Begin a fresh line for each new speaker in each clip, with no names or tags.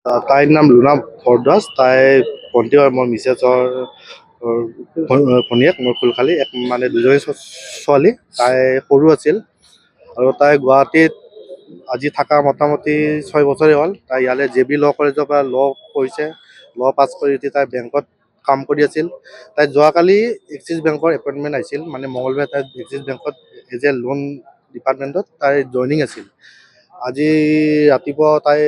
তাইৰ নাম লুনা ভৰদ্বাজ। তাই ভণ্টি হয়, মোৰ মিছেছৰ ভনীয়েক, মোৰ ফুলখালী এক মানে দুজনী ছোৱালী। তাই সৰু আছিল আৰু তাই গুৱাহাটীত আজি থকা মোটামুটি 6 বছৰেই হ'ল। তাই ইয়ালৈ JB ল কলেজৰ পৰা পঢ়িছে। পাছ কৰি উঠি তাই বেংকত কাম কৰি আছিল। তাই যোৱাকালি এক্সিছ বেংকৰ এপইণ্টমেণ্ট আহিছিল, মানে মঙলবাৰে তাই এক্সিছ বেংকত এজ এ লোন ডিপাৰ্টমেণ্টত তাই জইনিং আছিল। আজি ৰাতিপুৱা তাই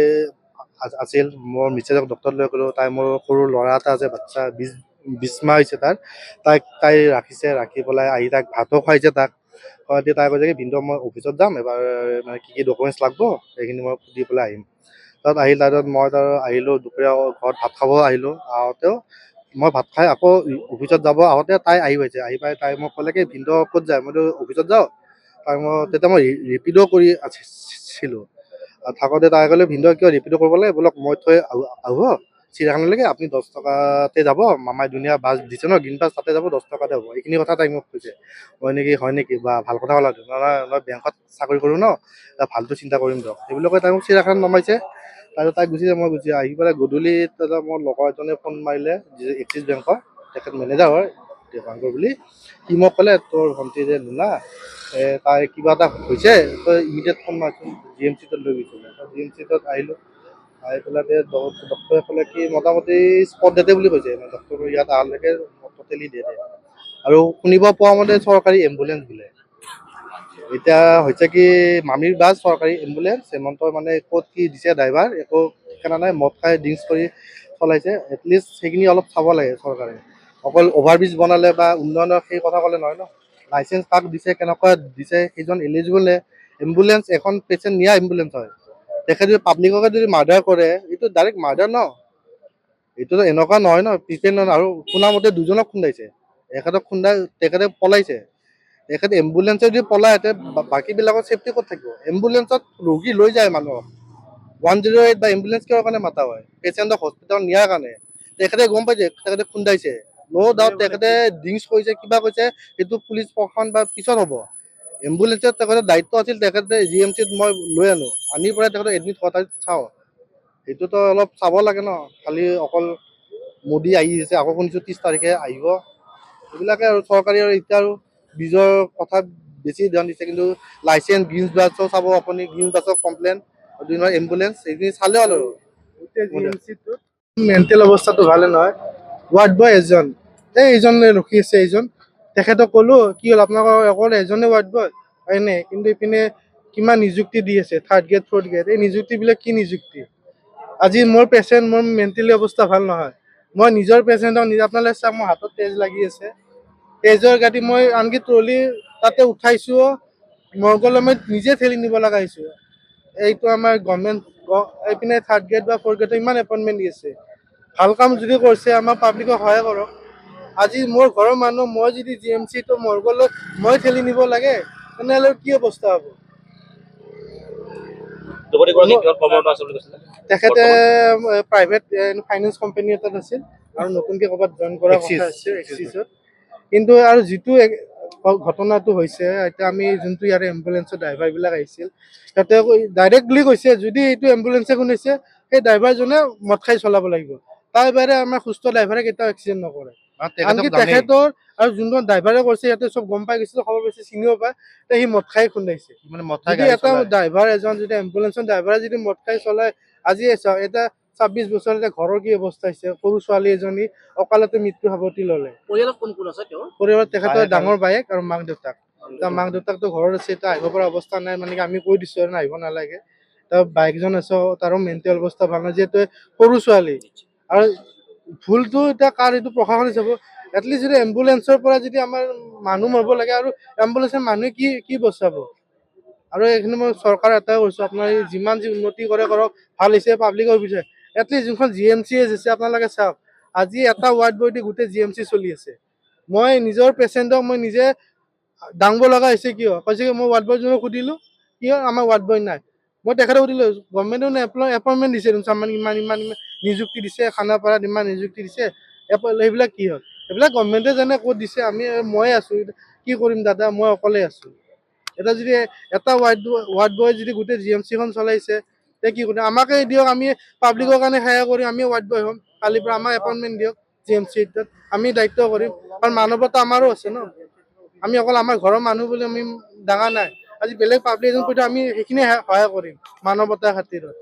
আছিল। মোৰ মিছেছক ডক্টৰত লৈ গ'লোঁ। তাই মোৰ সৰু ল'ৰা এটা আছে, বাচ্চা 20 মাহ হৈছে তাৰ। তাই ৰাখিছে, ৰাখি পেলাই আহি তাইক ভাতো খুৱাইছে। খুৱাই দি তাই কৈছে কি ভিনদেউ মই অফিচত যাম, এবাৰ মানে কি ডকুমেণ্টছ লাগিব সেইখিনি মই দি পেলাই আহিম। তাত আহিল, তাৰপিছত মই আহিলোঁ দুপৰীয়া ঘৰত ভাত খাব আহিলোঁ। আহোঁতেও মই ভাত খাই আকৌ অফিচত যাব আহোঁতে তাই আহি পাইছে। আহি পাই তাই মোক ক'লে কি ভিনদেউ ক'ত যায়, মইতো অফিচত যাওঁ। তেতিয়া মই ৰেপিড' কৰি আছিলোঁ। থাকোঁতে তাই ক'লে ভিনদেউ কিয় ৰেপিড' কৰিব লাগে, বোলক মই থৈ আহিব চিৰিয়াখানালৈকে, আপুনি 10 টকাতে যাব, মামাই ধুনীয়া বাছ দিছে ন, গ্ৰীণ বাছ, তাতে যাব, 10 টকাতে হ'ব। এইখিনি কথা তাই মোক কৈছে। হয় নেকি বা ভাল কথা ক'লা, মই বেংকত চাকৰি কৰোঁ ন, ভালটো চিন্তা কৰিম দিয়ক। সেইবুলি কৈ তাই মোক চিৰিয়াখানাত নমাইছে। তাৰপিছত তাই গুচি যায়, মই গুচি আহি পেলাই গধূলি মোৰ লগৰ এজনে ফোন মাৰিলে, এক্সিছ বেংকৰ, তেখেত মেনেজাৰ হয় দীপাংকৰ বুলি। সি মোক ক'লে তোৰ ভণ্টি যে লুনা, তাই কিবা এটা হৈছে, তই ইমিডিয়েট ফোন মাৰচোন। GMC লৈ গৈছিলে। GMC আহিলোঁ। আহি পেলাই ডক্টৰে ক'লে কি মোটামুটি স্পট ডেথে বুলি কৈছে। ডক্টৰৰ ইয়াত অহালৈকে ট'টেলি ডেথ। আৰু শুনিব পোৱা মতে চৰকাৰী এম্বুলেঞ্চ বোলে। এতিয়া হৈছে কি মামীৰ বাছ চৰকাৰী এম্বুলেঞ্চ, হেমন্তই মানে ক'ত কি দিছে ড্ৰাইভাৰ একো ঠিকনা নাই। মদ খাই ড্ৰিংকছ কৰি চলাইছে। এটলিষ্ট সেইখিনি অলপ চাব লাগে চৰকাৰে। অকল অভাৰব্ৰিজ বনালে বা উন্নয়নৰ সেই কথা ক'লে নহয় ন। লাইচেঞ্চ কাক দিছে, কেনেকুৱা দিছে, সেইজন এলিজিবল নে। এম্বুলেঞ্চ এখন পেচেণ্ট নিয়া এম্বুলেঞ্চ হয়। তেখেতে যদি পাব্লিককে যদি মাৰ্ডাৰ কৰে, এইটো ডাইৰেক্ট মাৰ্ডাৰ ন। এইটোতো এনেকুৱা নহয় ন প্ৰিপেণ্ড। আৰু শুনামতে দুজনক খুন্দাইছে। এখেতক খুন্দাই তেখেতে পলাইছে। তেখেতে এম্বুলেঞ্চে যদি পলায়, বাকীবিলাকৰ ছেফটি ক'ত থাকিব। এম্বুলেঞ্চত ৰোগী লৈ যায় মানুহক। 108 বা এম্বুলেঞ্চ কিহৰ কাৰণে মাতা হয়, পেচেণ্টক হস্পিটেলত নিয়াৰ কাৰণে। তেখেতে গম পাইছে তেখেতে খুন্দাইছে। ন' ডাউট তেখেতে ড্ৰিংকছ কৰিছে, কিবা কৰিছে, সেইটো পুলিচ প্ৰশাসন বা পিছত হ'ব। এম্বুলেঞ্চত তেখেতৰ দায়িত্ব আছিল, তেখেতে GMCত মই লৈ আনি পেলাই তেখেতক এডমিট কৰাই চাওঁ। সেইটোতো অলপ চাব লাগে ন। খালি অকল মোদী আহি আছে, আকৌ শুনিছোঁ 30 তাৰিখে আহিব। এইবিলাকে আৰু চৰকাৰী আৰু এতিয়া আৰু নিজৰ কথাত বেছি ধ্যান দিছে। কিন্তু লাইচেঞ্চ, গ্ৰীণ বাছৰ চাব আপুনি, গ্ৰীণ বাছৰ কমপ্লেইন, এম্বুলেঞ্চ এইখিনি চালে হ'ল আৰু। মেণ্টেল অৱস্থাটো ভালে নহয়। ৱাৰ্ড বয় এজন, এইজন ৰখি আছে। এইজন তেখেতক ক'লো কি হ'ল আপোনালোকৰ অকল এজনে ৱাৰ্ড বয় এনে, কিন্তু ইপিনে কিমান নিযুক্তি দি আছে, 3rd গ্ৰেড 4th গ্ৰেড। এই নিযুক্তিবিলাক কি নিযুক্তি। আজি মোৰ পেচেণ্ট, মোৰ মেণ্টেলি অৱস্থা ভাল নহয়। মই নিজৰ পেচেণ্টক আপোনালোকে চাওক, মোৰ হাতত তেজ লাগি আছে। তেজৰ গাড়ী মই আনকি ট্ৰলি তাতে উঠাইছোঁ, মৰ্গলৈ মই নিজে ঠেলি নিব লগা হৈছোঁ। এইটো আমাৰ গভৰ্ণমেণ্ট এইপিনে 3rd গ্ৰেড বা 4th গ্ৰেডৰ ইমান এপইণ্টমেণ্ট দি আছে। ভাল কাম যদি কৰিছে, আমাৰ পাব্লিকক সহায় কৰক। আজি মোৰ ঘৰৰ মানুহ, মই যদি GMCটো মৰ্গলৈ মই ঠেলি নিব লাগে, তেনেহ'লে কি অৱস্থা হ'ব। তেখেতে প্ৰাইভেট ফাইনেন্স কোম্পানী এটাত আছিল আৰু নতুনকৈ ক'ৰবাত জইন কৰাৰ কথা আছে এক্সিছত। কিন্তু আৰু যিটো ঘটনাটো হৈছে, এতিয়া আমি যোনটো ইয়াৰে এম্বুলেঞ্চৰ ড্ৰাইভাৰবিলাক আহিছিল, সিহঁতে ডাইৰেক্টলি কৈছে যদি এইটো এম্বুলেঞ্চে খুন্দিছে, সেই ড্ৰাইভাৰজনে মদ খাই চলাব লাগিব। তাৰ বাহিৰে আমাৰ সুস্থ ড্ৰাইভাৰে কেতিয়াও এক্সিডেণ্ট নকৰে। আনকি তেখেতৰ আৰু যোনজন ড্ৰাইভাৰে কৰিছে, সিহঁতে চব গম পাই গৈছিল, খবৰ পাইছে, চিনিও পায়, সি মদ খাই খুন্দাইছে। যদি এটা ড্ৰাইভাৰ এজন, যদি এম্বুলেঞ্চৰ ড্ৰাইভাৰে যদি মদ খাই চলাই, আজি চাওক এটা 26 বছৰ এতিয়া ঘৰৰ কি অৱস্থা হৈছে। সৰু ছোৱালী এজনী অকালতে মৃত্যু সাবটি ল'লে। পৰিয়ালত কোন কোন আছে তেওঁৰ? পৰিয়ালত তেখেতৰ ডাঙৰ বায়েক আৰু মাক দেউতাক। তাৰ মাক দেউতাকতো ঘৰত আছে, এতিয়া আহিব পৰা অৱস্থা নাই, মানে আমি কৈ দিছোঁ আৰু আহিব নালাগে। তাৰ বাইকজন আছে, তাৰো মেণ্টেল অৱস্থা ভাল নহয়, যিহেতু সৰু ছোৱালী। আৰু ভুলটো এতিয়া কাৰ, এইটো প্ৰশাসনে চাব। এটলিষ্ট যদি এম্বুলেঞ্চৰ পৰা যদি আমাৰ মানুহ মৰিব লাগে, আৰু এম্বুলেঞ্চৰ মানুহে কি বচাব। আৰু এইখিনি মই চৰকাৰ এটাই কৈছোঁ, আপোনাৰ যিমান যি উন্নতি কৰে কৰক, ভাল হৈছে পাব্লিকৰ বিচাৰে। এটলিষ্ট যোনখন GMC আছে আপোনালোকে চাওক, আজি এটা ৱাৰ্ড বৈ দি গোটেই GMC চলি আছে। মই নিজৰ পেচেণ্টক মই নিজে দাঙব লগা হৈছে। কিয় কৈছে কি, মই ৱাৰ্ড বয়জনক সুধিলোঁ কিয় আমাৰ ৱাৰ্ড বয় নাই। মই তেখেতক সুধিলোঁ গভৰ্ণমেণ্টেও এপইণ্টমেণ্ট দিছে, ইমান নিযুক্তি দিছে, খানাপাৰাত ইমান নিযুক্তি দিছে, সেইবিলাক কি হ'ল। সেইবিলাক গভৰ্ণমেণ্টে জানে ক'ত দিছে। মই আছোঁ, কি কৰিম দাদা, মই অকলে আছোঁ। এটা যদি এটা ৱাৰ্ড বয় যদি গোটেই GMCখন চলাইছে,
তে কি কৰিম, আমাকে দিয়ক, আমি পাব্লিকৰ কাৰণে সেয়া কৰিম, আমি ৱাৰ্ড বয় হ'ম, কালিৰ পৰা আমাক এপইণ্টমেণ্ট দিয়ক GMC ত, আমি দায়িত্ব কৰিম, কাৰণ মানৱতা আমাৰো আছে ন, আমি অকল আমাৰ ঘৰৰ মানুহ বুলি আমি ডাঙৰ নাই, আজি বেলেগ পাব্লিক এজন কৈতো আমি সেইখিনি সহায় কৰিম মানৱতাৰ খাতিৰত।